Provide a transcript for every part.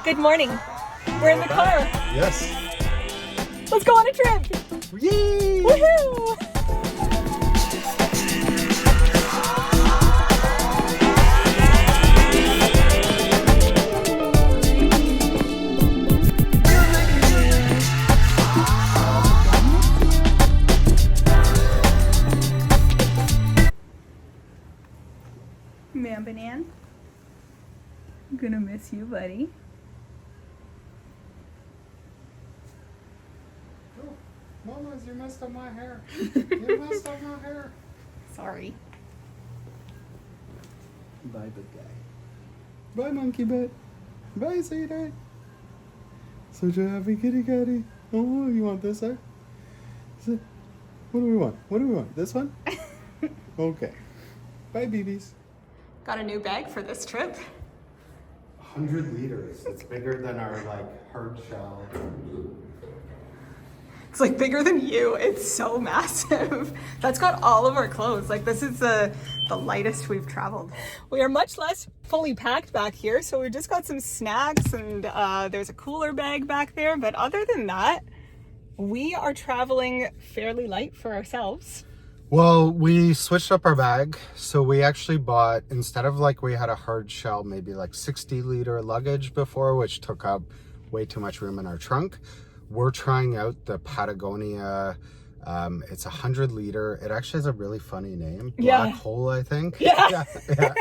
Good morning. We're in the car. Yes. Let's go on a trip. Yay! Woohoo! Man, Banan, I'm gonna miss you, buddy. Oh, Mamas, you messed up my hair. You messed up my hair. Sorry. Bye, big guy. Bye, monkey butt. Bye, sweetheart. Such a happy kitty catty. Oh, you want this, eh? What do we want? What do we want? This one? Okay. Bye, BBs. Got a new bag for this trip. 100 liters. It's bigger than our hard shell. It's like bigger than you. It's so massive. That's got all of our clothes. Like this is the lightest we've traveled. We are much less fully packed back here. So we just got some snacks and there's a cooler bag back there. But other than that, we are traveling fairly light for ourselves. Well, we switched up our bag. So we actually bought, instead of we had a hard shell, maybe 60-liter luggage before, which took up way too much room in our trunk. We're trying out the Patagonia. It's 100-liter. It actually has a really funny name. Black Hole, I think. Yeah. Yeah.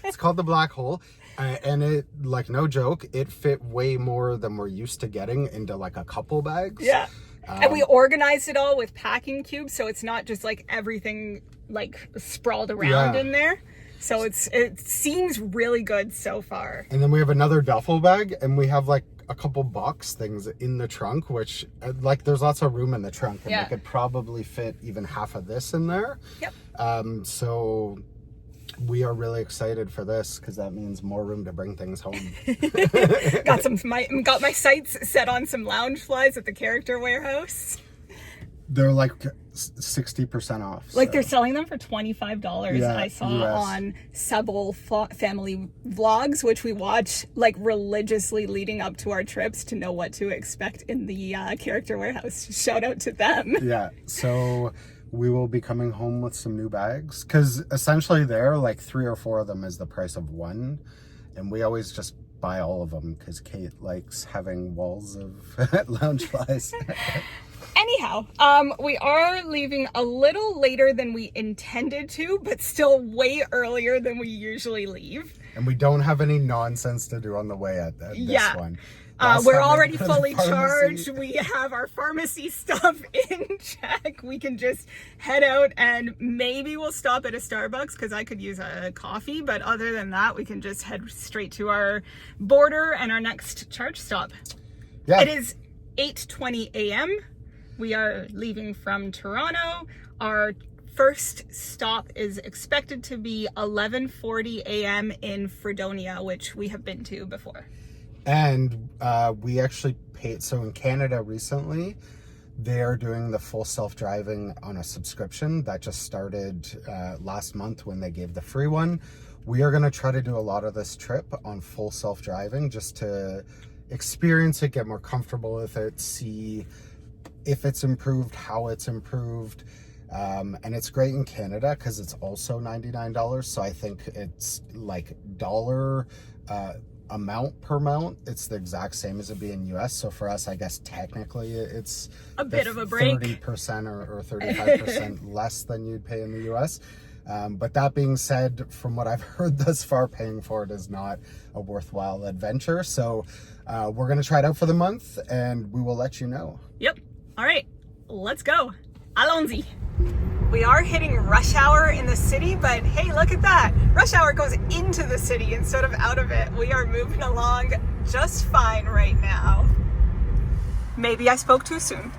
It's called the Black Hole. And it, no joke, it fit way more than we're used to getting into a couple bags. Yeah. And we organized it all with packing cubes, so it's not just everything sprawled around in there. So it seems really good so far. And then we have another duffel bag, and we have a couple box things in the trunk, which there's lots of room in the trunk, and we could probably fit even half of this in there. Yep. So we are really excited for this because that means more room to bring things home. Got my sights set on some lounge flies at the Character Warehouse. They're 60% off. They're selling them for $25. I saw on Sebel family vlogs, which we watch religiously leading up to our trips to know what to expect in the Character Warehouse. Shout out to them. Yeah. So we will be coming home with some new bags because essentially they're 3 or 4 of them is the price of one. And we always just buy all of them because Kate likes having walls of lounge flies. Anyhow, we are leaving a little later than we intended to, but still way earlier than we usually leave. And we don't have any nonsense to do on the way at this one. We're already fully charged. We have our pharmacy stuff in check. We can just head out and maybe we'll stop at a Starbucks because I could use a coffee. But other than that, we can just head straight to our border and our next charge stop. Yeah. It is 8:20 a.m. We are leaving from Toronto. Our first stop is expected to be 11:40 a.m. in Fredonia, which we have been to before. And we actually paid, so in Canada recently, they are doing the full self-driving on a subscription that just started last month when they gave the free one. We are going to try to do a lot of this trip on full self-driving just to experience it, get more comfortable with it, see if it's improved, how it's improved. And it's great in Canada because it's also $99. So I think it's dollar amount per mount. It's the exact same as it be in US. So for us, I guess technically it's a bit of a break. 30% or 35% less than you'd pay in the US. But that being said, from what I've heard thus far, paying for it is not a worthwhile adventure. So we're going to try it out for the month and we will let you know. Yep. All right, let's go. Allons-y. We are hitting rush hour in the city, but hey, look at that. Rush hour goes into the city instead of out of it. We are moving along just fine right now. Maybe I spoke too soon.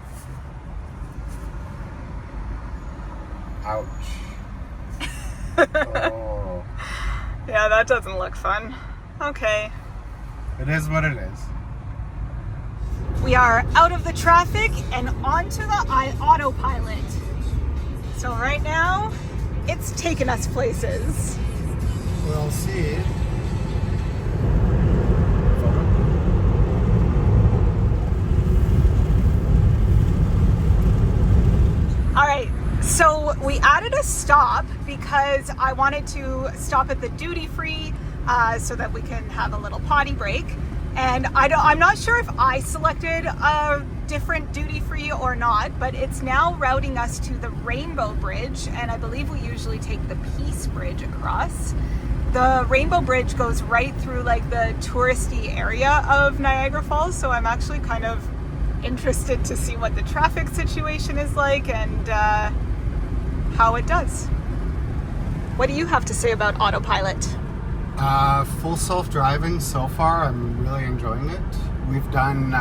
Ouch. Oh. Yeah, that doesn't look fun. Okay. It is what it is. We are out of the traffic and onto the autopilot. So right now, it's taking us places. We'll see. a stop because I wanted to stop at the duty free so that we can have a little potty break. And I'm not sure if I selected a different duty free or not, but it's now routing us to the Rainbow Bridge, and I believe we usually take the Peace Bridge across. The Rainbow Bridge goes right through like the touristy area of Niagara Falls, so I'm actually kind of interested to see what the traffic situation is like and how it does. What do you have to say about autopilot? Full self-driving so far. I'm really enjoying it. We've done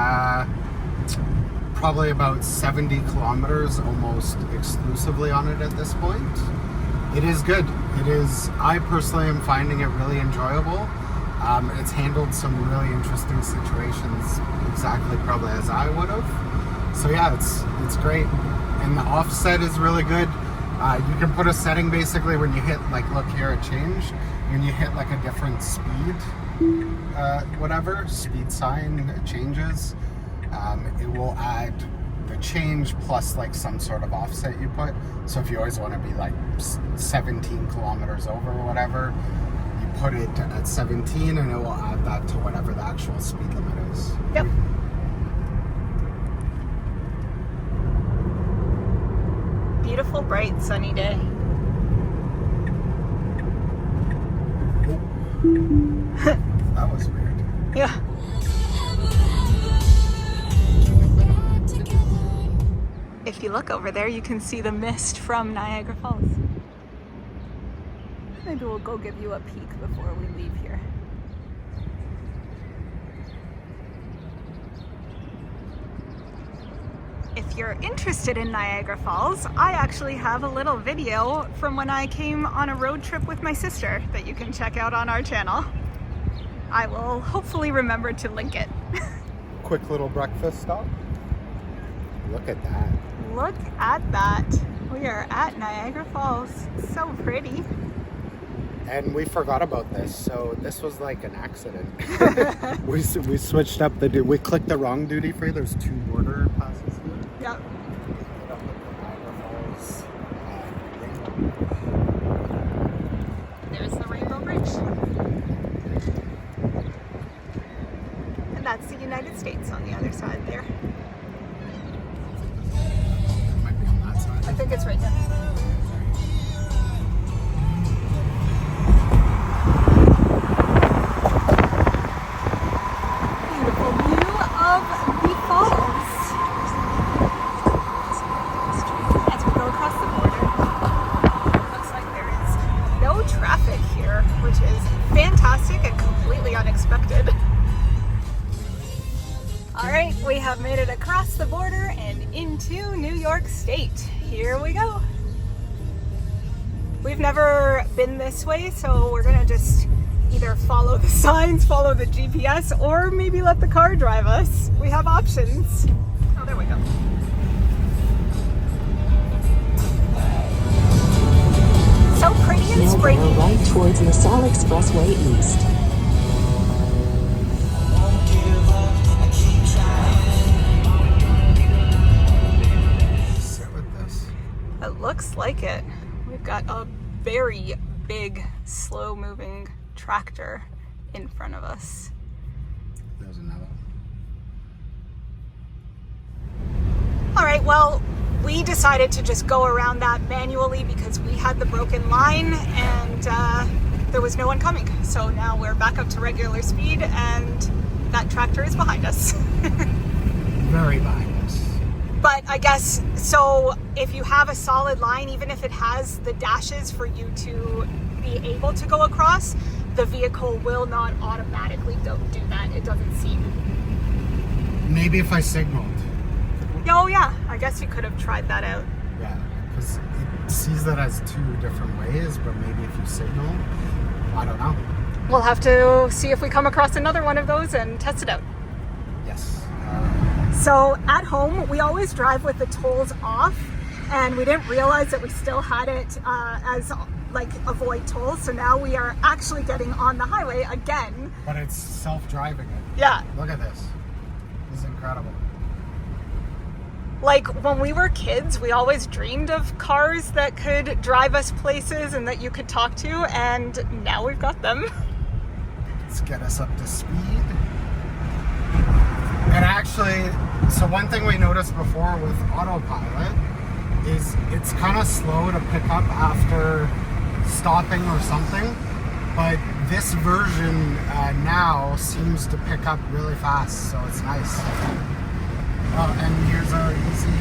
probably about 70 kilometers almost exclusively on it at this point. It is good. It is, I personally am finding it really enjoyable. It's handled some really interesting situations exactly probably as I would have. So yeah, it's great. And the offset is really good. You can put a setting basically when you hit, like, look here, it changed. When you hit like a different speed, whatever, speed sign changes, it will add the change plus like some sort of offset you put. So if you always want to be like 17 kilometers over or whatever, you put it at 17 and it will add that to whatever the actual speed limit is. Yep. Beautiful, bright, sunny day. That was weird. Yeah. If you look over there, you can see the mist from Niagara Falls. Maybe we'll go give you a peek before we leave here. If you're interested in Niagara Falls, I actually have a little video from when I came on a road trip with my sister that you can check out on our channel. I will hopefully remember to link it. Quick little breakfast stop. Look at that. Look at that. We are at Niagara Falls. So pretty. And we forgot about this, so this was like an accident. we switched up we clicked the wrong duty free. There's 2 border passes here. Yep. There's the Rainbow Bridge. And that's the United States on the other side there. It might be on that side. I think it's right there. Beautiful view of the falls. As we go across the border, looks like there is no traffic here, which is fantastic and completely unexpected. All right, we have made it across the border and into New York State. Here we go. We've never been this way, so we're gonna just either follow the signs, follow the GPS, or maybe let the car drive us. We have options. Oh, there we go. So pretty and springy. Now go right towards LaSalle Expressway East. Sit with this. It looks like it. We've got a very big, slow-moving tractor in front of us. There's another one. All right, well, we decided to just go around that manually because we had the broken line and there was no one coming. So now we're back up to regular speed and that tractor is behind us. Very behind us. But I guess, so if you have a solid line, even if it has the dashes for you to be able to go across, the vehicle will not automatically do that. It doesn't seem. Maybe if I signaled. Oh yeah, I guess you could have tried that out. Yeah, because it sees that as 2 different ways, but maybe if you signal, I don't know. We'll have to see if we come across another one of those and test it out. Yes. So at home, we always drive with the tolls off, and we didn't realize that we still had it as like avoid tolls. So now we are actually getting on the highway again. But it's self-driving it. Yeah. Look at this. This is incredible. Like when we were kids, we always dreamed of cars that could drive us places and that you could talk to, and now we've got them. Let's get us up to speed. And actually, so one thing we noticed before with autopilot is it's kind of slow to pick up after stopping or something, but this version now seems to pick up really fast, so it's nice. Oh, and here's our easy,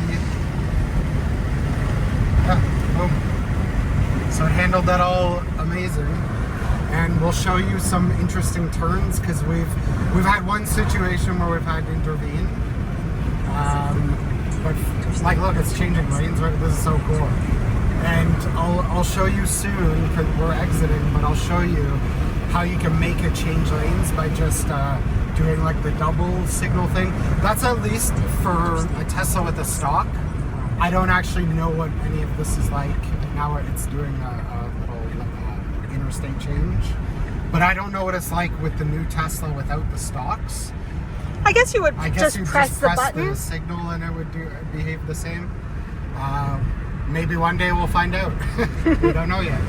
boom. So it handled that all amazing. And we'll show you some interesting turns because we've had one situation where we've had to intervene. But like, look, it's changing lanes. Right? This is so cool. And I'll show you soon because we're exiting. But I'll show you how you can make it change lanes by just doing like the double signal thing. That's at least for a Tesla with a stock. I don't actually know what any of this is like. Now it's doing a little interstate change, but I don't know what it's like with the new Tesla without the stocks. I guess you would press the button. the signal and it would behave the same. Maybe one day we'll find out. We don't know yet.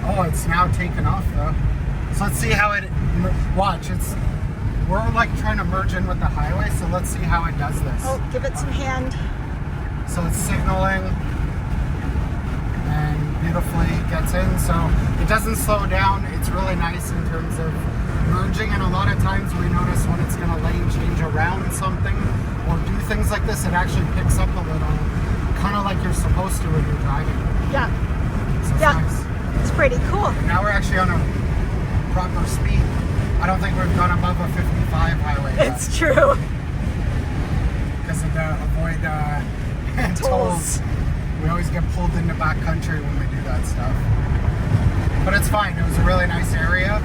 Oh, it's now taken off though. So let's see how it. Watch, we're like trying to merge in with the highway, so let's see how it does this. Oh, give it some hand. So it's signaling and beautifully gets in, so it doesn't slow down. It's really nice in terms of merging, and a lot of times we notice when it's going to lane change around something or do things like this, it actually picks up a little, kind of like you're supposed to when you're driving. Yeah. So it's nice. It's pretty cool. And now we're actually on a proper speed. I don't think we've gone above a 55 highway yet. It's true. Because of the avoid tolls. We always get pulled into backcountry when we do that stuff. But it's fine. It was a really nice area.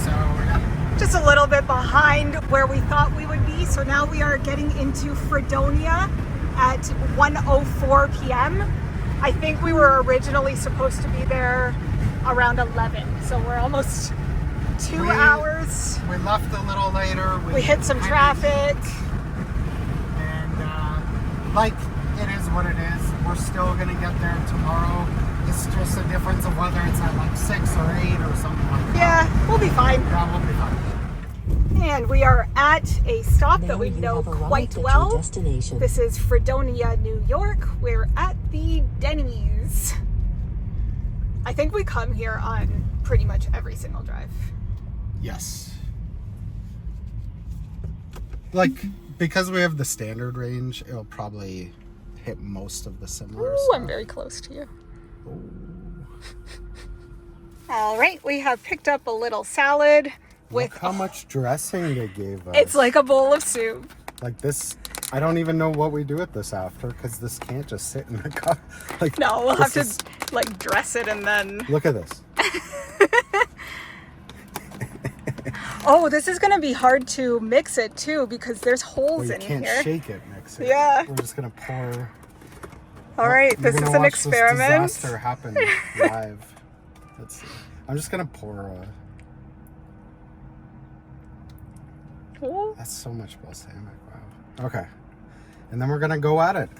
So, yeah. Just a little bit behind where we thought we would be. So now we are getting into Fredonia at 1:04 p.m. I think we were originally supposed to be there around 11. So we're almost 2 hours. We left a little later. We hit some traffic. And, like, it is what it is. We're still going to get there tomorrow. It's just a difference of whether it's at like 6 or 8 or something like that. Yeah, we'll be fine. Yeah, we'll be fine. And we are at a stop Now that we you know have arrived quite at your well. destination. This is Fredonia, New York. We're at the Denny's. I think we come here on pretty much every single drive. Yes. Like, because we have the standard range, it'll probably hit most of the similar Ooh, stuff. I'm very close to you. All right, we have picked up a little salad with. Look how much dressing they gave us. It's like a bowl of soup. Like this, I don't even know what we do with this after, because this can't just sit in the car. Like, No, we'll have this to like dress it and then. Look at this. Oh, this is gonna be hard to mix it too because there's holes Well, you in can't here. shake it, mix it. Yeah. We're just gonna pour. All right, We're this gonna is an watch experiment. This disaster happen live. Let's see. I'm just gonna pour. Ooh. That's so much balsamic. Wow. Okay. And then we're gonna go at it.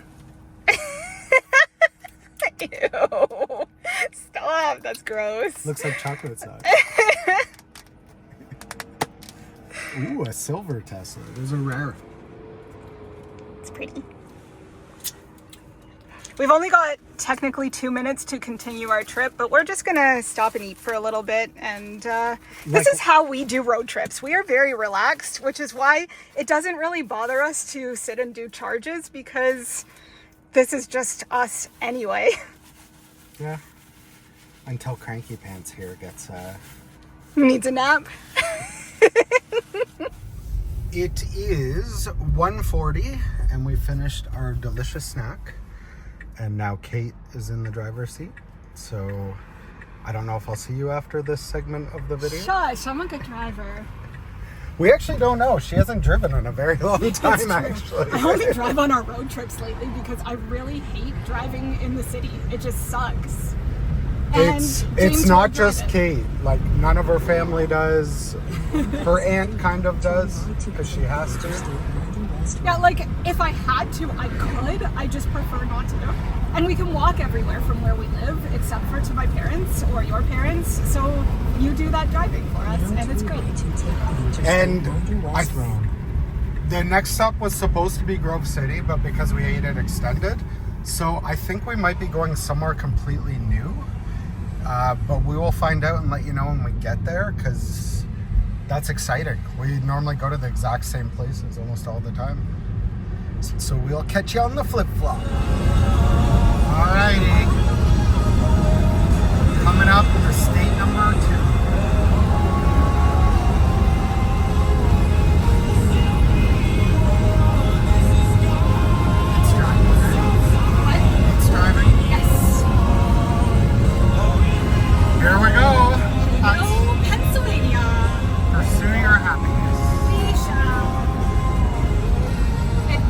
Ew. Stop, that's gross. Looks like chocolate sauce. Ooh, a silver Tesla. Those are rare. It's pretty. We've only got technically 2 minutes to continue our trip, but we're just gonna stop and eat for a little bit. And this is how we do road trips. We are very relaxed, which is why it doesn't really bother us to sit and do charges because this is just us anyway. Yeah. Until Cranky Pants here gets Needs a nap. It is 1:40 and we finished our delicious snack. And now Kate is in the driver's seat. So I don't know if I'll see you after this segment of the video. Shush, I'm a good driver. We actually don't know. She hasn't driven in a very long time, actually. I only drive on our road trips lately because I really hate driving in the city. It just sucks. It's James not won't drive just it. Kate. Like, none of her family does. Her aunt kind of does because she has to. Yeah, like if I had to, I could. I just prefer not to. And we can walk everywhere from where we live, except for to my parents or your parents. So you do that driving for us, and it's great. And the next stop was supposed to be Grove City, but because we ate it extended. So I think we might be going somewhere completely new. But we will find out and let you know when we get there, because that's exciting. We normally go to the exact same places almost all the time. So we'll catch you on the flip-flop. Alrighty. Coming up to state number 2. Here we go. Hello, Pennsylvania. Pursue your happiness. We shall. It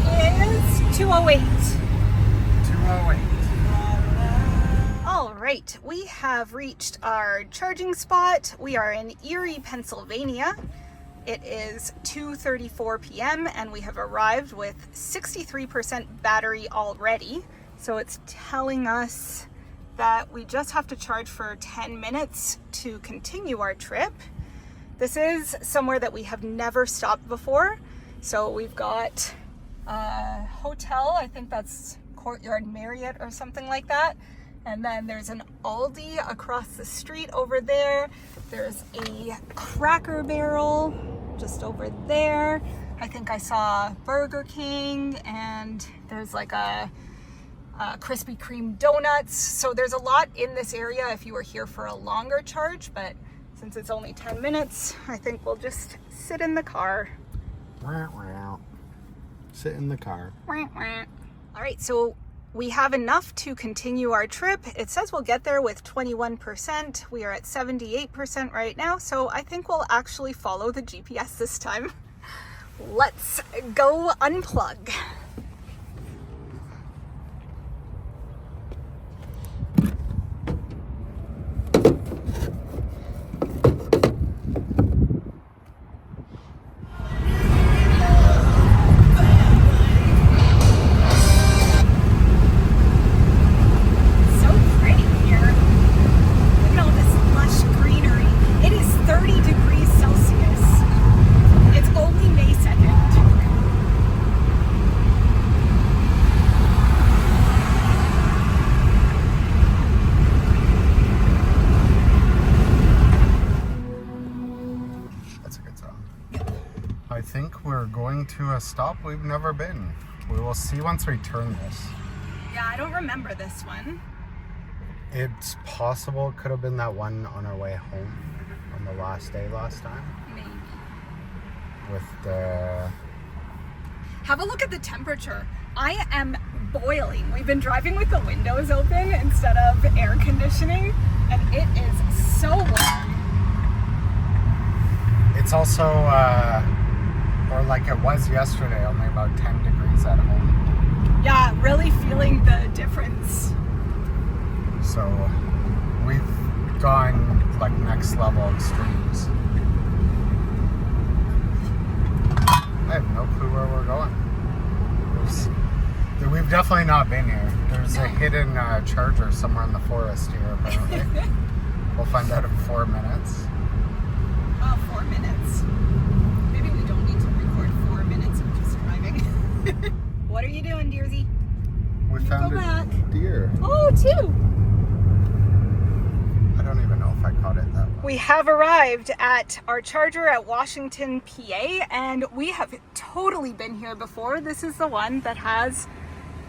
is 2:08. 2:08. All right, we have reached our charging spot. We are in Erie, Pennsylvania. It is 2:34 p.m. and we have arrived with 63% battery already. So it's telling us that we just have to charge for 10 minutes to continue our trip. This is somewhere that we have never stopped before. So we've got a hotel, I think that's Courtyard Marriott or something like that. And then there's an Aldi across the street over there. There's a Cracker Barrel just over there. I think I saw Burger King, and there's like a Krispy Kreme donuts. So there's a lot in this area if you were here for a longer charge, but since it's only 10 minutes, I think we'll just sit in the car. Sit in the car. All right, so we have enough to continue our trip. It says we'll get there with 21%. We are at 78% right now, so I think we'll actually follow the GPS this time. Let's go unplug. I think we're going to a stop we've never been. We will see once we turn this. Yeah, I don't remember this one. It's possible it could have been that one on our way home on the last day last time. Maybe. With the... Have a look at the temperature. I am boiling. We've been driving with the windows open instead of air conditioning, and it is so warm. It's also, or like it was yesterday, only about 10 degrees at home. Yeah, really feeling the difference. So we've gone like next level extremes. I have no clue where we're going. We've definitely not been here. There's a hidden charger somewhere in the forest here, apparently. We'll find out in 4 minutes. 4 minutes. Maybe we don't need to record 4 minutes of just driving. What are you doing, Dearsy? We found a deer. Oh, 2. I don't even know if I caught it that well. We have arrived at our charger at Washington, PA, and we have totally been here before. This is the one that has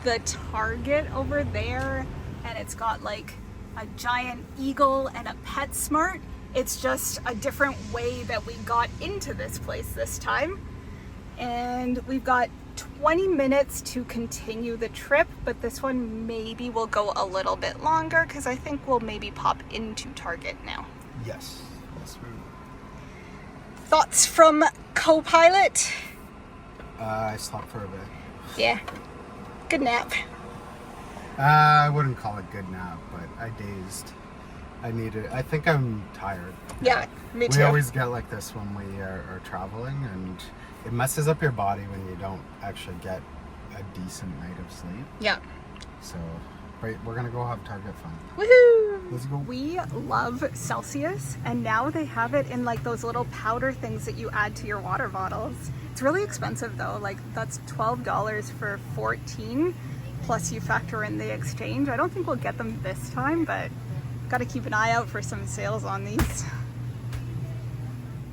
the Target over there, and it's got like a giant eagle and a PetSmart. It's just a different way that we got into this place this time. And we've got 20 minutes to continue the trip, but this one maybe will go a little bit longer because I think we'll maybe pop into Target now. Yes. Yes, we will. Thoughts from co-pilot? I slept for a bit. Yeah. Good nap. I wouldn't call it good nap, but I dazed. I think I'm tired. Yeah, me too. We always get like this when we are traveling, and It messes up your body when you don't actually get a decent night of sleep. Yeah. So, right, we're gonna go have Target fun. Woohoo! Let's go. We love Celsius, and now they have it in like those little powder things that you add to your water bottles. It's really expensive though. Like that's $12 for 14, plus you factor in the exchange. I don't think we'll get them this time, but got to keep an eye out for some sales on these.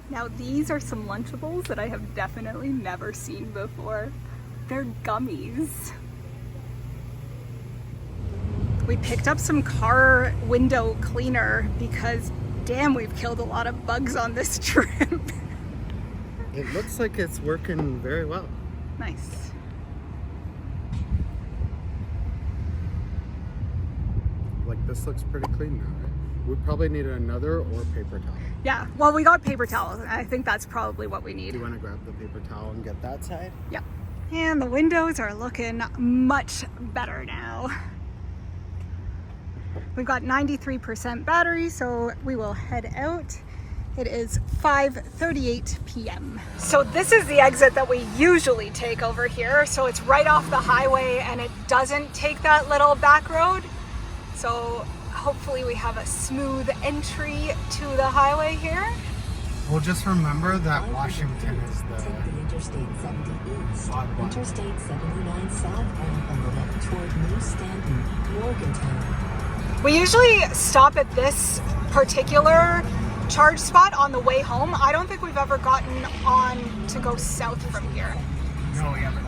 Now these are some Lunchables that I have definitely never seen before. They're gummies. We picked up some car window cleaner because damn, we've killed a lot of bugs on this trip. It looks like it's working very well. Nice. Like this looks pretty clean now, right? We probably need another or paper towel. Yeah, well, we got paper towels. I think that's probably what we need. Do you want to grab the paper towel and get that side? Yeah. And the windows are looking much better now. We've got 93% battery, so we will head out. It is 5:38 p.m. So this is the exit that we usually take over here. So it's right off the highway and it doesn't take that little back road. So hopefully we have a smooth entry to the highway here. Well, just remember that Washington is the Take the Interstate 70 East, odd one. Interstate 79 southbound on the left toward New Stanton, Morgantown. We usually stop at this particular charge spot on the way home. I don't think we've ever gotten on to go south from here. No, we haven't.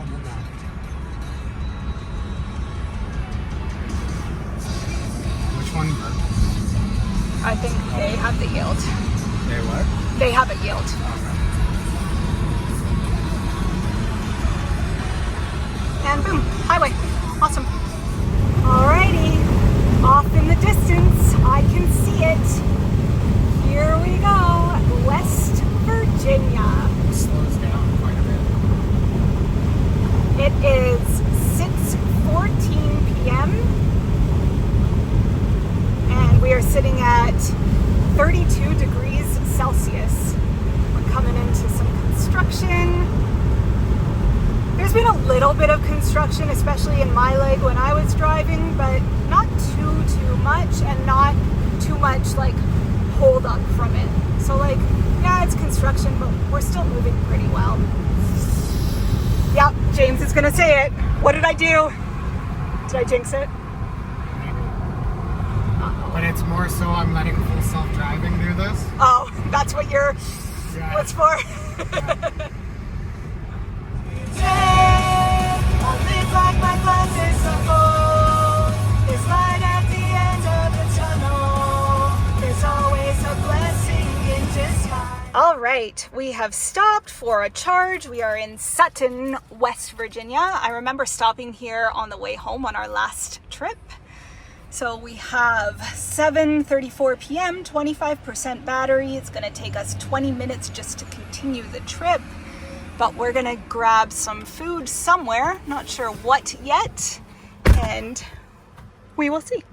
Which one? I think they have the yield. They what? They have a yield. And boom, highway. Awesome. Alrighty, off in the distance, I can see it. Here we go, West Virginia. It slows down quite a bit. It is 6:14 p.m. and we are sitting at 32 degrees Celsius. We're coming into some construction. There's been a little bit of construction, especially in my leg when I was driving, but not too much, and not too much like hold up from it. So like, yeah, it's construction, but we're still moving pretty well. Yep, James is gonna say it. What did I do? Did I jinx it? But it's more so I'm letting full self-driving do this. Oh, that's what you're, Yeah. what's for? All right, we have stopped for a charge. We are in Sutton, West Virginia. I remember stopping here on the way home on our last trip. So we have 7:34 p.m., 25% battery. It's gonna take us 20 minutes just to continue the trip, but we're gonna grab some food somewhere, not sure what yet, and we will see.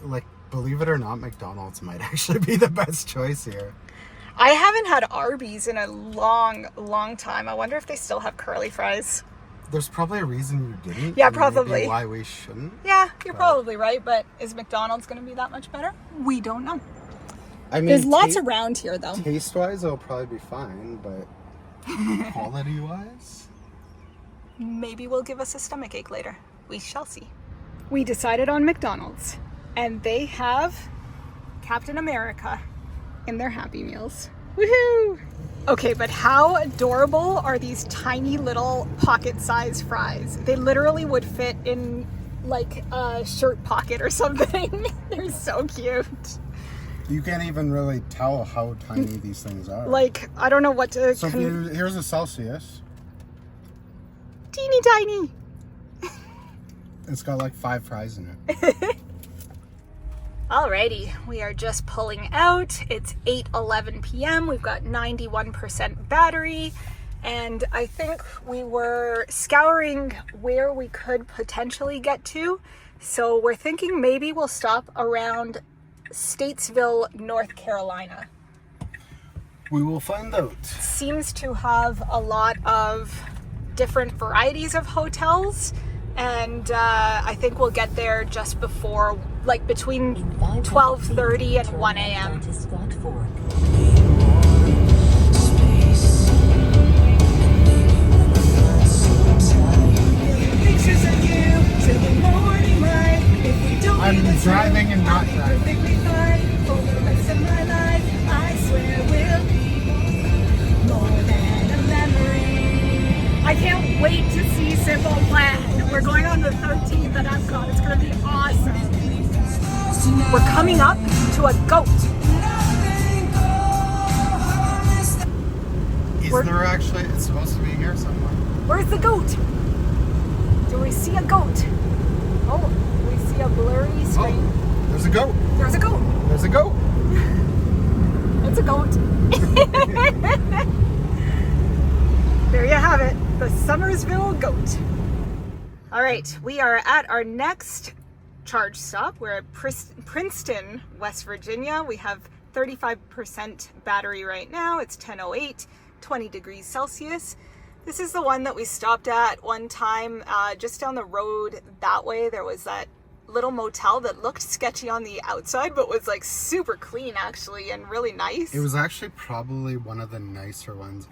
Like, believe it or not, McDonald's might actually be the best choice here. I haven't had Arby's in a long time. I wonder if they still have curly fries. There's probably a reason you didn't. Yeah, and maybe probably. why we shouldn't. Yeah, you're probably right, but is McDonald's gonna be that much better? We don't know. I mean, There's lots around here though. Taste-wise, it'll probably be fine, but quality-wise? Maybe we'll give us a stomachache later. We shall see. We decided on McDonald's, and they have Captain America in their Happy Meals. Woohoo! Okay, but how adorable are these tiny little pocket-sized fries? They literally would fit in like a shirt pocket or something. They're so cute. You can't even really tell how tiny these things are. Like, I don't know what to... So here's a Celsius. Teeny tiny. It's got like 5 fries in it. Alrighty, we are just pulling out. It's 8:11 p.m. We've got 91% battery, and I think we were scouring where we could potentially get to. So we're thinking maybe we'll stop around Statesville, North Carolina. We will find out. Seems to have a lot of different varieties of hotels, and I think we'll get there just before, like between 12:30 and 1 a.m. I'm driving and not driving. I can't wait to see Simple Plan. We're going on the 13th at Epcot. It's going to be awesome. We're coming up to a goat. Is there actually? It's supposed to be here somewhere. Where's the goat? Do we see a goat? Oh, we see a blurry screen. Oh, there's a goat. There's a goat. There's a goat. It's a goat. There you have it, the Summersville goat. All right, we are at our next charge stop. We're at Princeton, West Virginia. We have 35% battery right now. It's 10:08, 20 degrees Celsius. This is the one that we stopped at one time, just down the road that way. There was that little motel that looked sketchy on the outside, but was like super clean actually, and really nice. It was actually probably one of the nicer ones.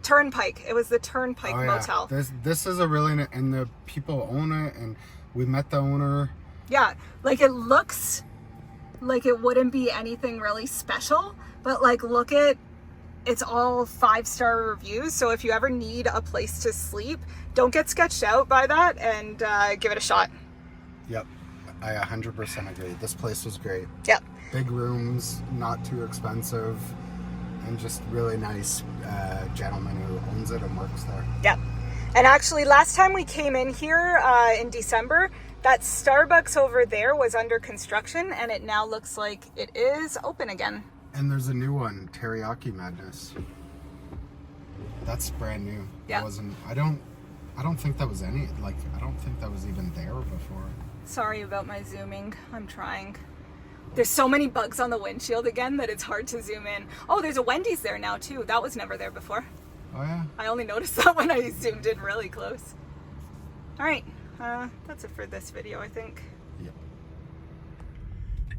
Turnpike. It was the Turnpike Motel. This is a really and the people own it, and we met the owner. Yeah, like it looks like it wouldn't be anything really special, but like look at, it's all 5-star reviews. So if you ever need a place to sleep, don't get sketched out by that, and give it a shot. Yep, I 100% agree. This place was great. Yep. Big rooms, not too expensive, and just really nice gentleman who owns it and works there. Yep. And actually, last time we came in here in December, that Starbucks over there was under construction, and it now looks like it is open again. And there's a new one, Teriyaki Madness. That's brand new. Yeah. I don't think that was I don't think that was even there before. Sorry about my zooming. I'm trying. There's so many bugs on the windshield again that it's hard to zoom in. Oh, there's a Wendy's there now too. That was never there before. Oh yeah? I only noticed that when I zoomed in really close. All right, that's it for this video, I think. Yep.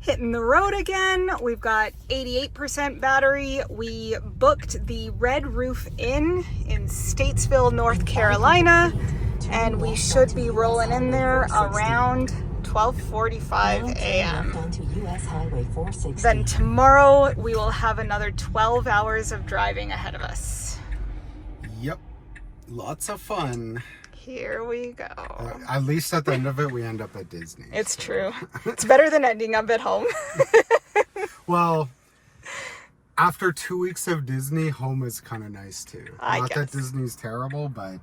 Hitting the road again. We've got 88% battery. We booked the Red Roof Inn in Statesville, North Carolina, and we should be rolling in there around 12:45 a.m. Then tomorrow we will have another 12 hours of driving ahead of us. Yep. Lots of fun. Here we go. At least at the end of it, we end up at Disney. It's true. It's better than ending up at home. Well, after 2 weeks of Disney, home is kind of nice too. Not that Disney's terrible, but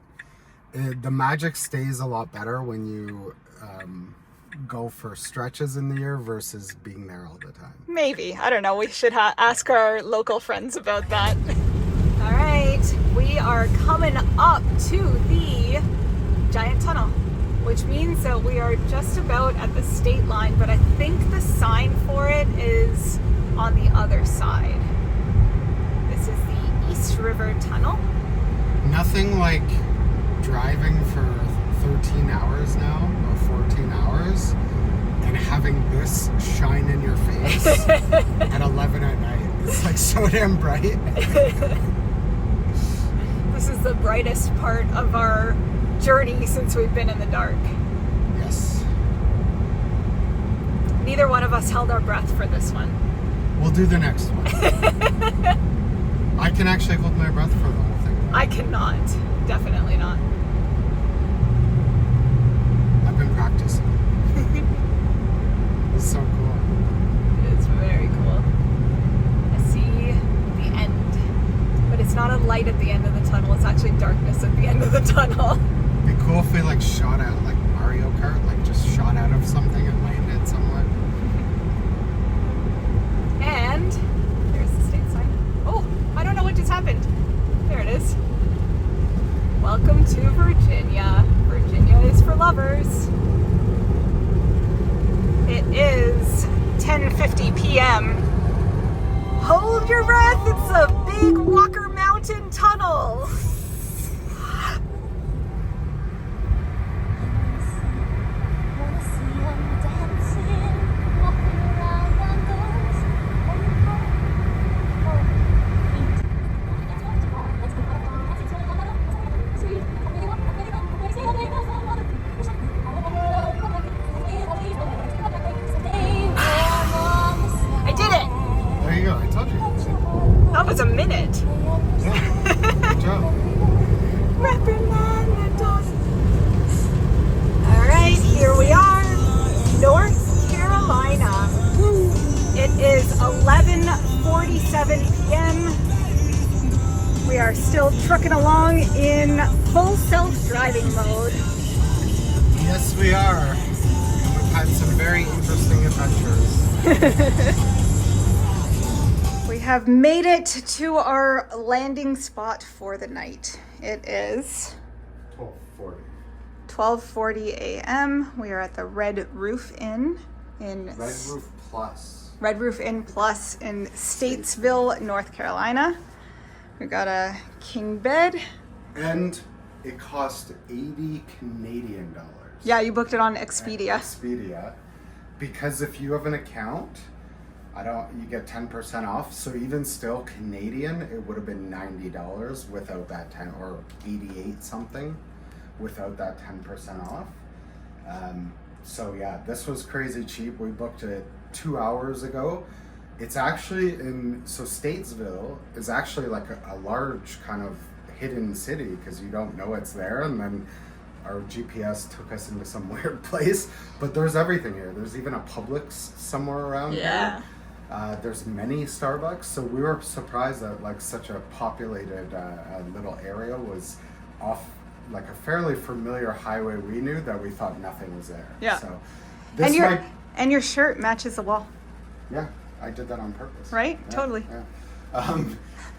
the magic stays a lot better when you go for stretches in the year versus being there all the time. Maybe. I don't know. We should ask our local friends about that. All right. We are coming up to the giant tunnel, which means that we are just about at the state line, but I think the sign for it is on the other side. This is the East River Tunnel. Nothing like driving for 13 hours now, or 14 hours, and having this shine in your face at 11 at night. It's like so damn bright. This is the brightest part of our journey since we've been in the dark. Yes. Neither one of us held our breath for this one. We'll do the next one. I can actually hold my breath for the whole thing. I cannot. Definitely not. I've been practicing. It's so cool. It's very cool. I see the end, but it's not a light at the end of the tunnel. It's actually darkness at the end of the tunnel. It'd be cool if we like shot out like Mario Kart, like just shot out of something and landed somewhere. And there's the state sign. Oh, I don't know what just happened. There it is. Welcome to Virginia. Virginia is for lovers. It is 10:50 p.m. Hold your breath, it's a big Walker Mountain tunnel. I did it! There you go, I told you. That was a minute. Good job. All right, here we are, North Carolina. It is 11:47 p.m. We are still trucking along in full self-driving mode. Yes, we are. And we've had some very interesting adventures. We have made it to our landing spot for the night. It is 12:40. 12:40 a.m. We are at the Red Roof Inn in Red Roof Plus. Red Roof Inn Plus in Statesville, North Carolina. We got a king bed. And it cost 80 Canadian dollars. Yeah, you booked it on Expedia. Expedia. Because if you have an account, you get 10% off. So even still Canadian, it would have been $90 without that 10, or 88 something without that 10% off. So yeah, this was crazy cheap. We booked it 2 hours ago. It's actually so Statesville is actually like a large kind of hidden city because you don't know it's there, and then our GPS took us into some weird place. But there's everything here. There's even a Publix somewhere around here. There's many Starbucks, so we were surprised that like such a populated little area was off like a fairly familiar highway we knew that we thought nothing was there. Yeah. So and your shirt matches the wall. Yeah, I did that on purpose. Right? Yeah, Totally. Yeah.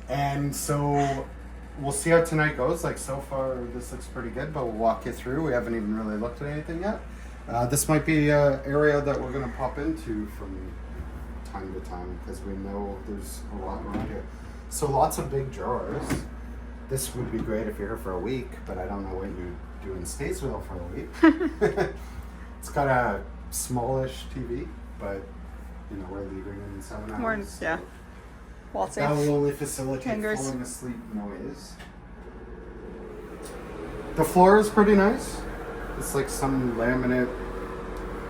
And so we'll see how tonight goes. Like so far, this looks pretty good, but we'll walk you through. We haven't even really looked at anything yet. This might be an area that we're going to pop into from time to time because we know there's a lot around here. So lots of big drawers. This would be great if you're here for a week, but I don't know what you do in Statesville for a week. It's got a smallish TV, but you know we're leaving in 7 hours. Yeah. Walt's That safe. will only facilitate Fingers. falling asleep noise. The floor is pretty nice. It's like some laminate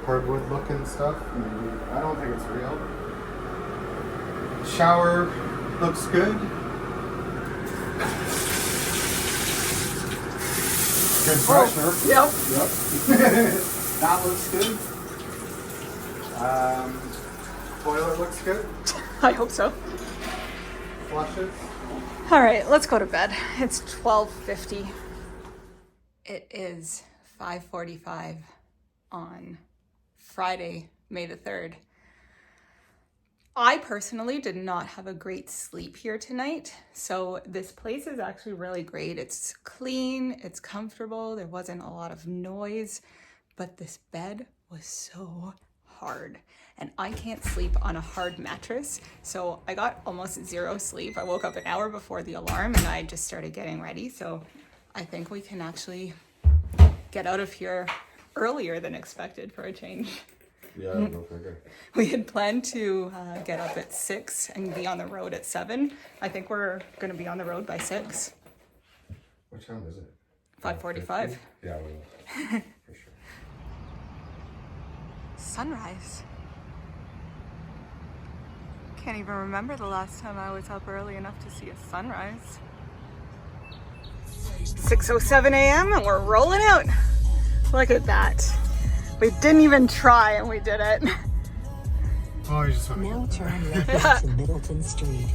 hardwood looking stuff. Maybe, I don't think it's real. Shower looks good. Good pressure. Yep. That looks good. Toilet looks good. I hope so. Flushes. All right, let's go to bed. It's 12:50. It is 5:45 on Friday, May the 3rd. I personally did not have a great sleep here tonight. So this place is actually really great. It's clean, it's comfortable. There wasn't a lot of noise, but this bed was so hard. And I can't sleep on a hard mattress. So I got almost zero sleep. I woke up an hour before the alarm and I just started getting ready. So I think we can actually get out of here earlier than expected for a change. Yeah, no figure. We had planned to get up at 6 and be on the road at 7. I think we're going to be on the road by 6. What time is it? 5:45. Yeah, we will. For sure. Sunrise. Can't even remember the last time I was up early enough to see a sunrise. 6:07 a.m. and we're rolling out. Look at that. We didn't even try and we did it. Oh, you just want Now turn left to Middleton Street.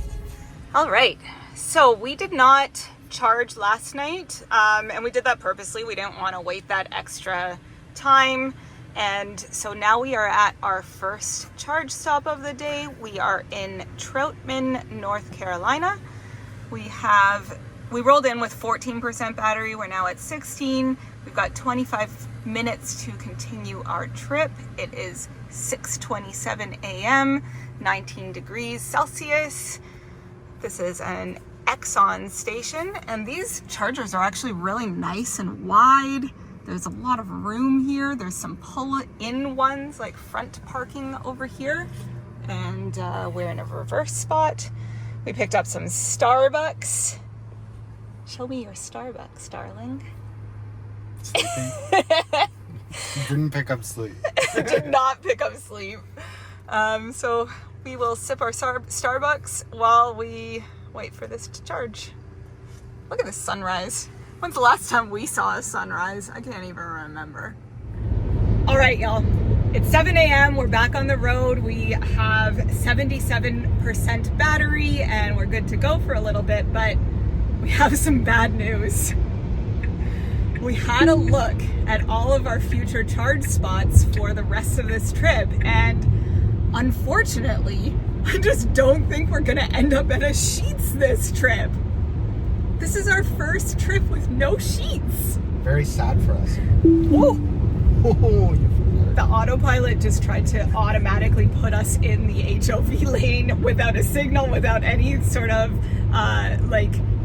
All right, so we did not charge last night, and we did that purposely. We didn't want to wait that extra time, and so now we are at our first charge stop of the day. We are in Troutman, North Carolina. We rolled in with 14% battery. We're now at 16. We've got 25 minutes to continue our trip. It is 6:27 a.m. 19 degrees Celsius. This is an Exxon station, and these chargers are actually really nice and wide. There's a lot of room here. There's some pull-in ones, like front parking over here. And we're in a reverse spot. We picked up some Starbucks. Show me your Starbucks, darling. Didn't pick up sleep. Did not pick up sleep. So we will sip our Starbucks while we wait for this to charge. Look at this sunrise. When's the last time we saw a sunrise? I can't even remember. All right, y'all. It's 7 a.m. We're back on the road. We have 77% battery and we're good to go for a little bit, but we have some bad news. We had a look at all of our future charge spots for the rest of this trip, and unfortunately, I just don't think we're gonna end up at a Sheetz this trip. This is our first trip with no Sheetz. Very sad for us. Whoa. Oh, The autopilot just tried to automatically put us in the HOV lane without a signal, without any sort of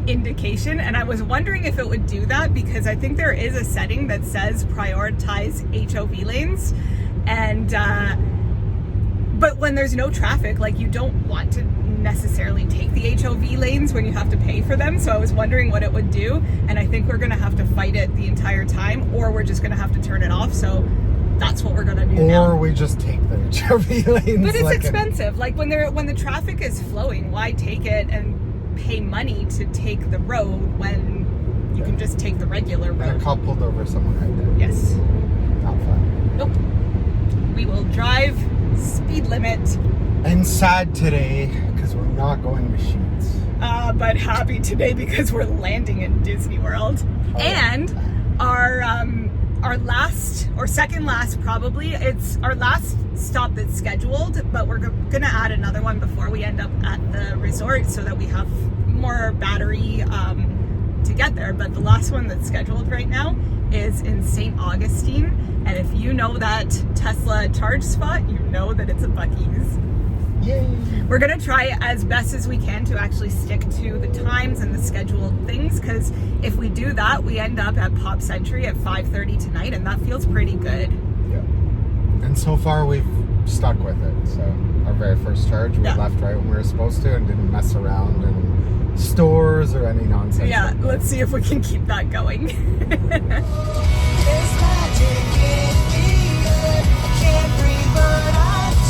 indication. And I was wondering if it would do that because I think there is a setting that says prioritize HOV lanes. And but when there's no traffic, like, you don't want to necessarily take the HOV lanes when you have to pay for them. So I was wondering what it would do, and I think we're gonna have to fight it the entire time, or we're just gonna have to turn it off. So that's what we're gonna do now. Or we just take the HOV lanes. But it's expensive. Like when the traffic is flowing, why take it and pay money to take the road when you can just take the regular road? And a cop pulled over someone right there. Yes. Not fun. Nope. We will drive speed limit. And sad today because we're not going to Sheetz. But happy today because we're landing in Disney World. Oh, And our last or second last, probably, it's our last stop that's scheduled, but we're gonna add another one before we end up at the resort so that we have more battery to get there. But the last one that's scheduled right now is in St. Augustine, and if you know that Tesla charge spot, you know that it's a Buc-ee's. Yay! We're gonna try as best as we can to actually stick to the times and the scheduled things, because if we do that, we end up at Pop Century at 5:30 tonight, and that feels pretty good. Yeah. And so far we've stuck with it. So our very first charge, we left right when we were supposed to and didn't mess around in stores or any nonsense. Yeah, like that. let's see if we can keep that going. There's magic in the air. Can't breathe, but I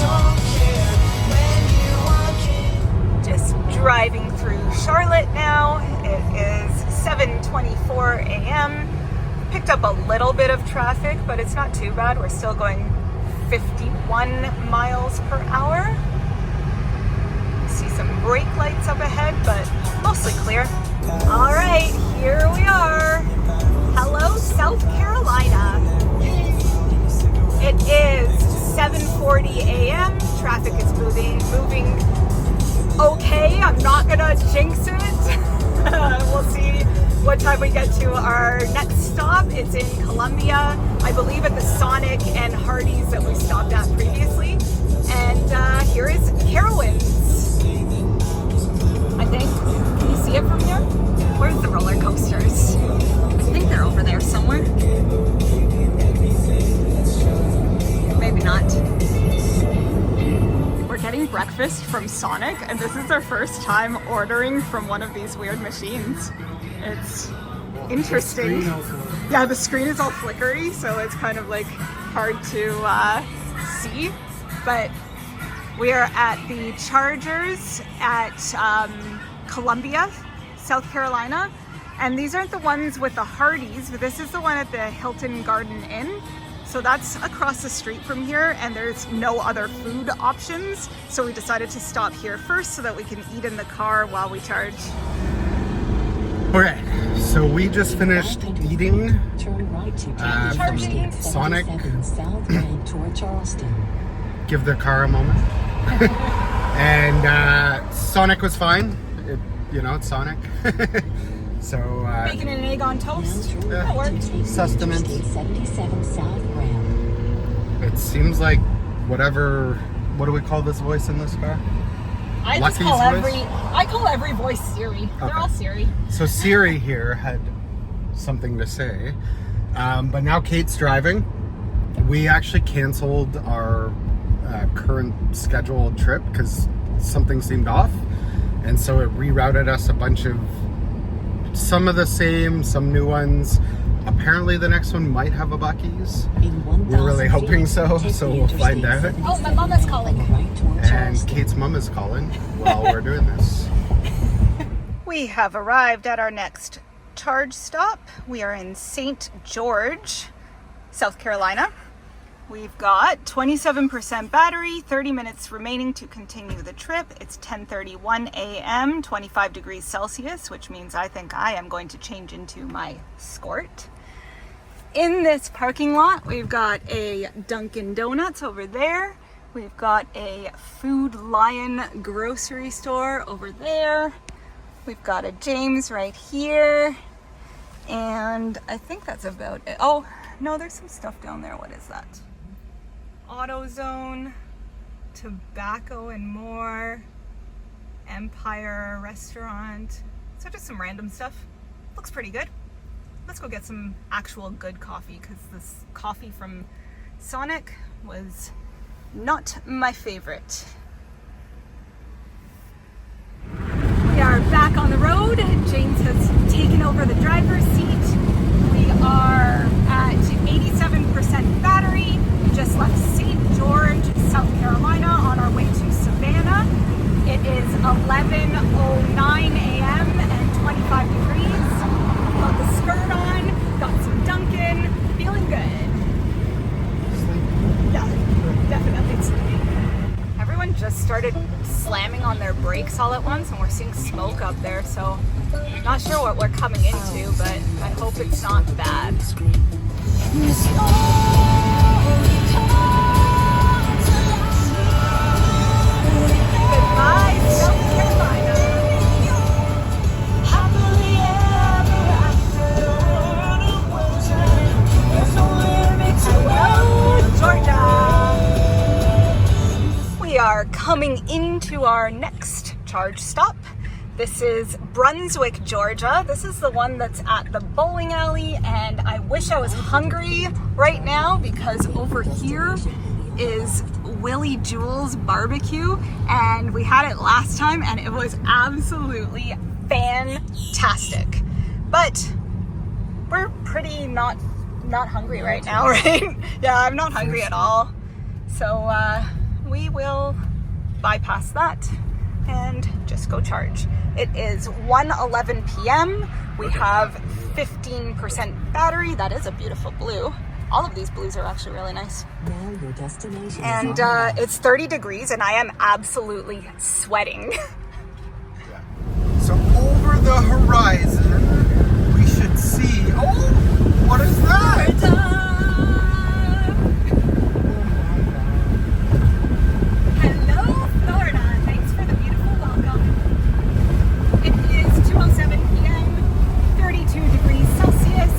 don't care. When you walk in. Just driving through Charlotte now. It is 7:24 a.m. Picked up a little bit of traffic, but it's not too bad. We're still going 51 miles per hour. See some brake lights up ahead, but mostly clear. All right, here we are. Hello, South Carolina. It is 7:40 a.m. Traffic is moving okay. I'm not gonna jinx it. We'll see what time we get to our next stop. It's in Columbia, I believe, at the Sonic and Hardee's that we stopped at previously. And here is Carowinds, I think. Can you see it from here? Where's the roller coasters? I think they're over there somewhere. Maybe not. We're getting breakfast from Sonic, and this is our first time ordering from one of these weird machines. It's interesting. Yeah, the screen is all flickery, so it's kind of like hard to see. But we are at the Chargers at Columbia, South Carolina. And these aren't the ones with the Hardee's, but this is the one at the Hilton Garden Inn. So that's across the street from here, and there's no other food options. So we decided to stop here first so that we can eat in the car while we charge. Okay, so we just finished eating Turn right to from Sonic. southbound toward Charleston. Give the car a moment. And Sonic was fine. It's Sonic. So Bacon and an egg on toast. Yeah. That worked. Sustenance. 77 South Ram. It seems like whatever What do we call this voice in this car? I just LuckEe's call voice? I call every voice Siri. They're Okay. all Siri. So Siri here had something to say, but now Kate's driving. We actually canceled our current scheduled trip because something seemed off, and so it rerouted us a bunch of some of the same, some new ones. Apparently the next one might have a Buc-ee's. We're really hoping so, so we'll find out. Oh, my mom is calling. And Kate's mom is calling while we're doing this. We have arrived at our next charge stop. We are in St. George, South Carolina. We've got 27% battery, 30 minutes remaining to continue the trip. It's 10:31 a.m., 25 degrees Celsius, which means I think I am going to change into my skirt. In this parking lot, we've got a Dunkin' Donuts over there. We've got a Food Lion grocery store over there. We've got a James right here. And I think that's about it. Oh, no, there's some stuff down there. What is that? AutoZone, Tobacco and More, Empire Restaurant. So just some random stuff. Looks pretty good. Let's go get some actual good coffee because this coffee from Sonic was not my favorite. We are back on the road. James has taken over the driver's seat. We are at 87% battery. We just left St. George, South Carolina on our way to Savannah. It is 11:09 a.m. and 25 degrees. Got the skirt on, got some Dunkin', feeling good. Yeah, definitely sleepy. Everyone just started slamming on their brakes all at once and we're seeing smoke up there, so not sure what we're coming into, but I hope it's not bad. Goodbye, South Carolina. Hello, Georgia. We are coming into our next charge stop. This is Brunswick, Georgia. This is the one that's at the bowling alley, and I wish I was hungry right now because over here is Willie Jewell's barbecue, and we had it last time and it was absolutely fantastic. But we're pretty not hungry right now, right? Yeah, I'm not hungry at all. So we will bypass that and just go charge. It is 1:11 p.m. We have 15% battery. That is a beautiful blue. All of these blues are actually really nice. Now your destination. And it's 30 degrees and I am absolutely sweating. So over the horizon, we should see. Oh, what is that? Hello, Florida. Thanks for the beautiful welcome. It is 2:07 p.m., 32 degrees Celsius,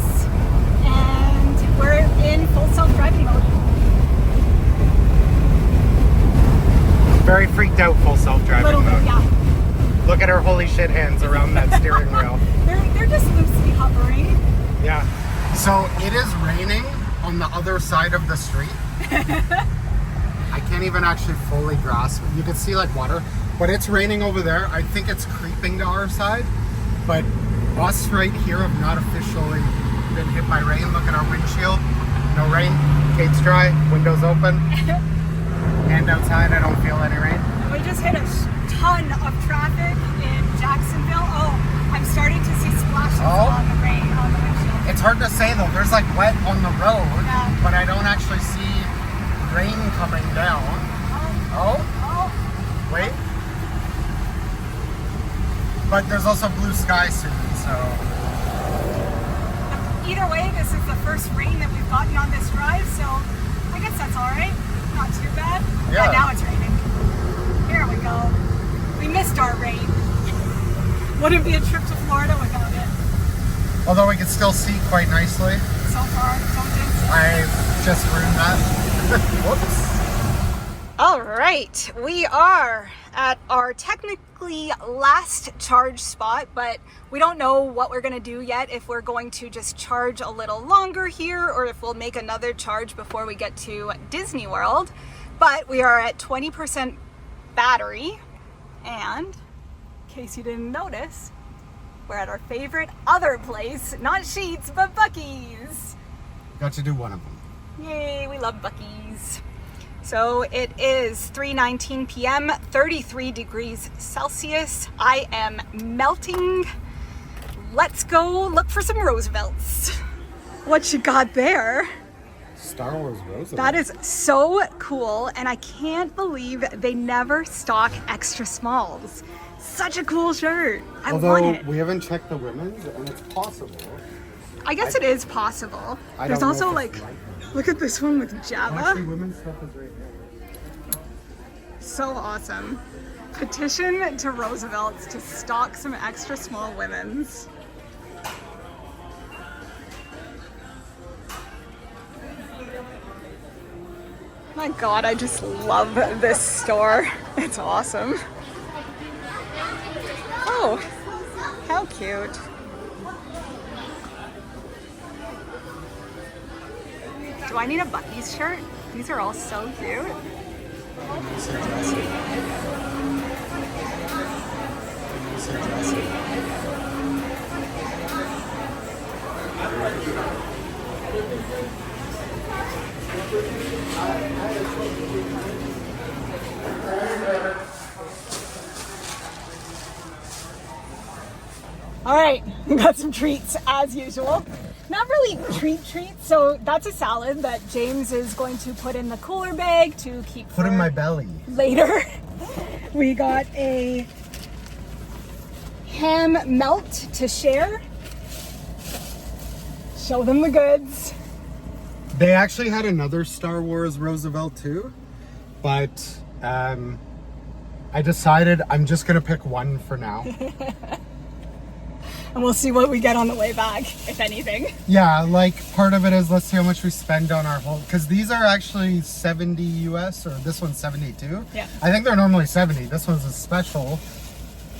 and we're in full self-driving mode. Very freaked out, full self-driving Little bit, mode. yeah. Look at her holy shit hands around that steering wheel. They're just loosely hovering. Yeah. So it is raining on the other side of the street. I can't even actually fully grasp it. You can see like water, but it's raining over there. I think it's creeping to our side, but us right here have not officially been hit by rain. Look at our windshield. No rain. Kate's dry. Windows open. And outside, I don't feel any rain. We just hit a ton of traffic in Jacksonville. Oh, I'm starting to see splashes on the rain, on the windshield. It's hard to say though. There's like wet on the road, Yeah. but I don't actually see rain coming down. Oh, wait. But there's also blue sky soon, so. Either way, this is the first rain that we've gotten on this drive, so I guess that's all right. Not too bad. Yeah. Now it's raining. Here we go. We missed our rain. Wouldn't be a trip to Florida without it. Although we can still see quite nicely. So far, don't jinx it. I just ruined that. Whoops. All right, we are at our technically last charge spot, but we don't know what we're gonna do yet, if we're going to just charge a little longer here or if we'll make another charge before we get to Disney World. But we are at 20% battery, and in case you didn't notice, we're at our favorite other place, not Sheets, but Buc-ee's. Got to do one of them. Yay, we love Buc-ee's. So it is 3:19 p.m., 33 degrees Celsius. I am melting. Let's go look for some Roosevelts. What you got there? Star Wars Roosevelt. That is so cool, and I can't believe they never stock extra smalls. Such a cool shirt. I want Although it. we haven't checked the women's, and it's possible. I guess it is possible. I There's don't know also if like, it's like look at this one with Java. Actually, women's stuff is right here. So awesome. Petition to Roosevelt's to stock some extra small women's. My God, I just love this store. It's awesome. Oh, how cute. Do I need a Buc-ee's shirt? These are all so cute. All right, we got some treats as usual. Not really treats, so that's a salad that James is going to put in the cooler bag to keep Put in my belly. later. We got a ham melt to share. Show them the goods. They actually had another Star Wars Roosevelt too, but I decided I'm just gonna pick one for now. And we'll see what we get on the way back, if anything. Yeah, like part of it is let's see how much we spend on our whole, because these are actually 70 US, or this one's 72. Yeah. I think they're normally 70. This one's a special,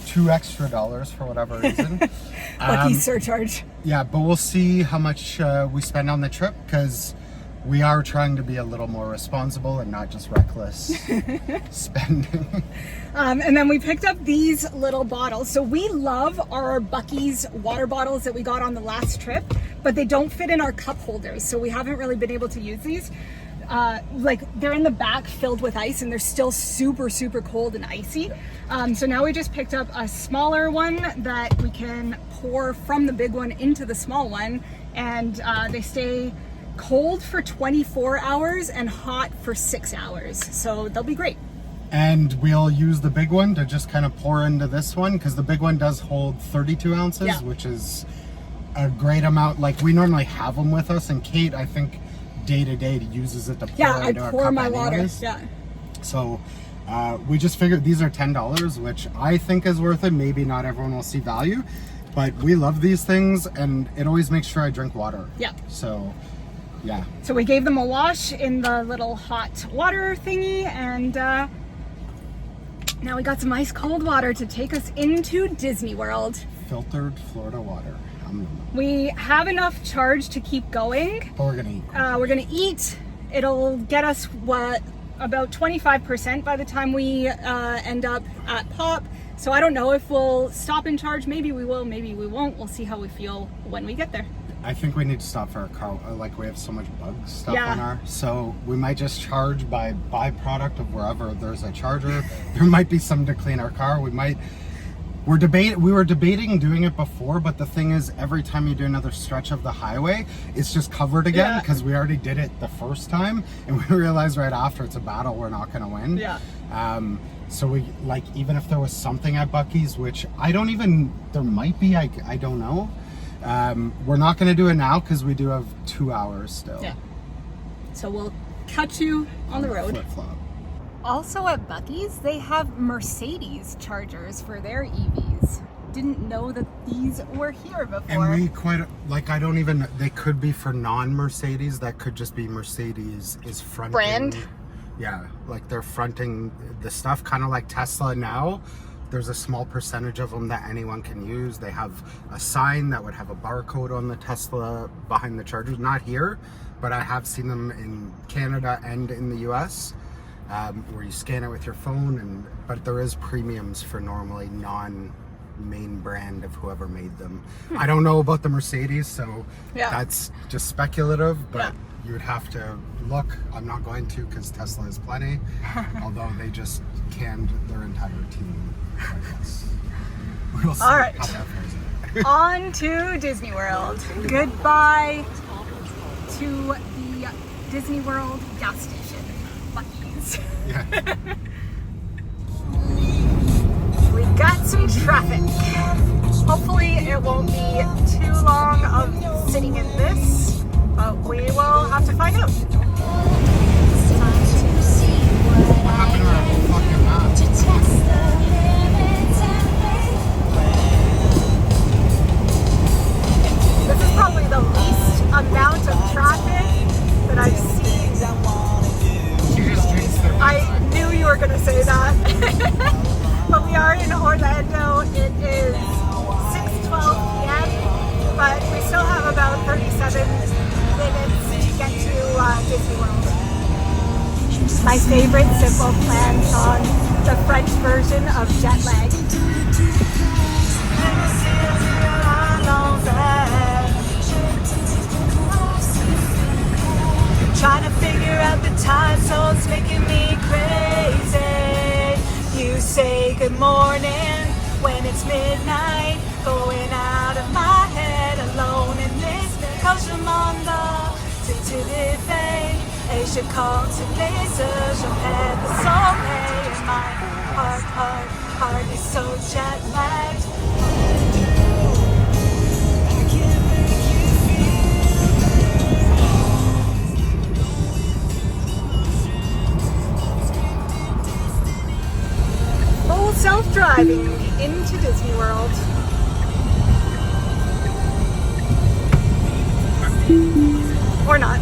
$2 extra for whatever reason. Lucky surcharge. Yeah, but we'll see how much we spend on the trip, because we are trying to be a little more responsible and not just reckless spending. And then we picked up these little bottles. So we love our Buc-ee's water bottles that we got on the last trip, but they don't fit in our cup holders. So we haven't really been able to use these. Like they're in the back filled with ice and they're still super, super cold and icy. So now we just picked up a smaller one that we can pour from the big one into the small one. And they stay cold for 24 hours and hot for 6 hours. So they'll be great. And we'll use the big one to just kind of pour into this one, because the big one does hold 32 ounces, Yeah. which is a great amount. Like we normally have them with us, and Kate, I think, day to day uses it to pour Yeah, I into our pour cup my water. anyways. Yeah. So we just figured these are $10, which I think is worth it. Maybe not everyone will see value, but we love these things, and it always makes sure I drink water. Yeah. So yeah. So we gave them a wash in the little hot water thingy, and now we got some ice cold water to take us into Disney World. Filtered Florida water. We have enough charge to keep going. But we're gonna eat. We're gonna eat. It'll get us about 25% by the time we end up at Pop. So I don't know if we'll stop and charge. Maybe we will, maybe we won't. We'll see how we feel when we get there. I think we need to stop for our car. Like we have so much bug stuff Yeah. on our, so we might just charge by byproduct of wherever there's a charger. There might be some to clean our car. We were debating doing it before, but the thing is, every time you do another stretch of the highway, it's just covered again, Yeah. because we already did it the first time, and we realized right after it's a battle we're not going to win. Yeah. So we, like, even if there was something at Buc-ee's, which there might be, I don't know. We're not going to do it now because we do have 2 hours still. Yeah. So we'll catch you on the road. Flip-flop. Also at Buc-ee's, they have Mercedes chargers for their EVs. Didn't know that these were here before. And they could be for non-Mercedes. That could just be Mercedes is fronting. Brand? Yeah, like they're fronting the stuff kind of like Tesla now. There's a small percentage of them that anyone can use. They have a sign that would have a barcode on the Tesla behind the chargers. Not here, but I have seen them in Canada and in the US, where you scan it with your phone. But there is premiums for normally non-main brand of whoever made them. I don't know about the Mercedes, so that's just speculative, but you would have to look. I'm not going to, because Tesla is plenty, although they just canned their entire team, I guess. We'll see. All right. How that plays out. On to Disney World. Goodbye to the Disney World gas station. Buc-ee's. Yeah. We got some traffic. Hopefully it won't be too long of sitting in this, but we will have to find out. What happened to our fucking map? This is probably the least amount of traffic that I've seen. She just jinxed their I knew you were going to say that. But we are in Orlando. It is 6:12 p.m., but we still have about 37 minutes to get to Disney World. My favorite Simple Plan song, the French version of Jet Lag. Trying to figure out the time zone's making me crazy. You say good morning when it's midnight, going out of my head alone in this cause je m'endors to des veilles et je compte les heures, je rêve de sommeil and my heart is so jet lagged. Full self-driving into Disney World. Or not.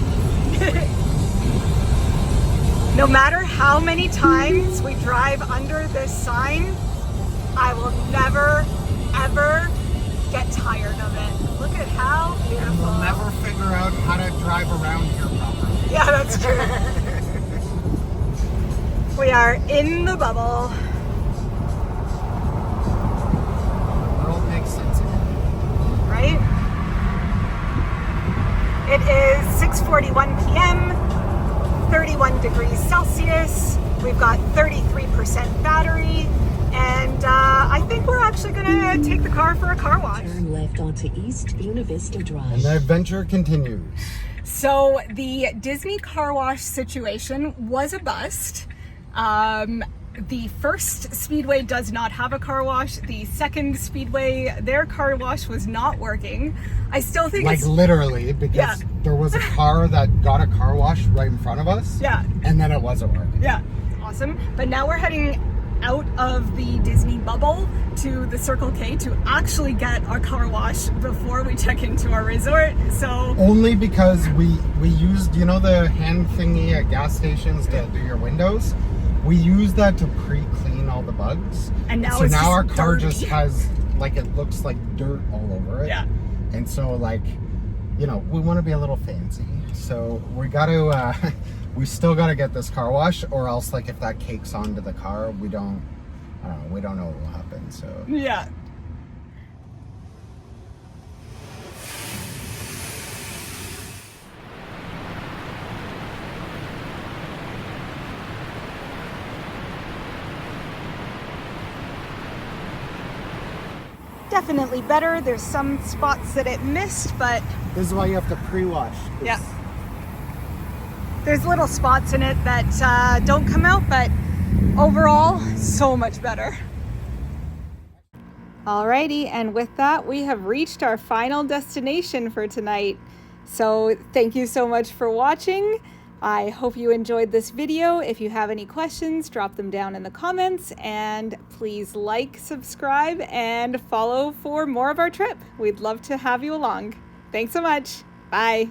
No matter how many times we drive under this sign, I will never, ever get tired of it. Look at how beautiful. We'll never figure out how to drive around here properly. Yeah, that's true. We are in the bubble. It all makes sense again. Right? It is 6:41 p.m., 31 degrees Celsius. We've got 33% battery, and I think we're actually gonna take the car for a car wash. Turn left onto East Buena Vista And Drive. the adventure continues. So the Disney car wash situation was a bust. The first Speedway does not have a car wash. The second Speedway, their car wash was not working. I still think Like it's... literally, because there was a car that got a car wash right in front of us. Yeah. And then it wasn't working. Yeah, awesome. But now we're heading out of the Disney bubble to the Circle K to actually get our car wash before we check into our resort. So Only because we used, you know, the hand thingy at gas stations to do your windows? We used that to pre-clean all the bugs. And now so it's now just our car dirty. just has, like, it looks like dirt all over it. Yeah. And so, like, you know, we want to be a little fancy. So we got to, we still got to get this car wash, or else, like, if that cakes onto the car, we don't know what will happen. So yeah. Definitely better. There's some spots that it missed, but this is why you have to pre-wash. yeah. There's little spots in it that don't come out, but overall, so much better. Alrighty, and with that, we have reached our final destination for tonight. So thank you so much for watching. I hope you enjoyed this video. If you have any questions, drop them down in the comments, and please like, subscribe, and follow for more of our trip. We'd love to have you along. Thanks so much. Bye.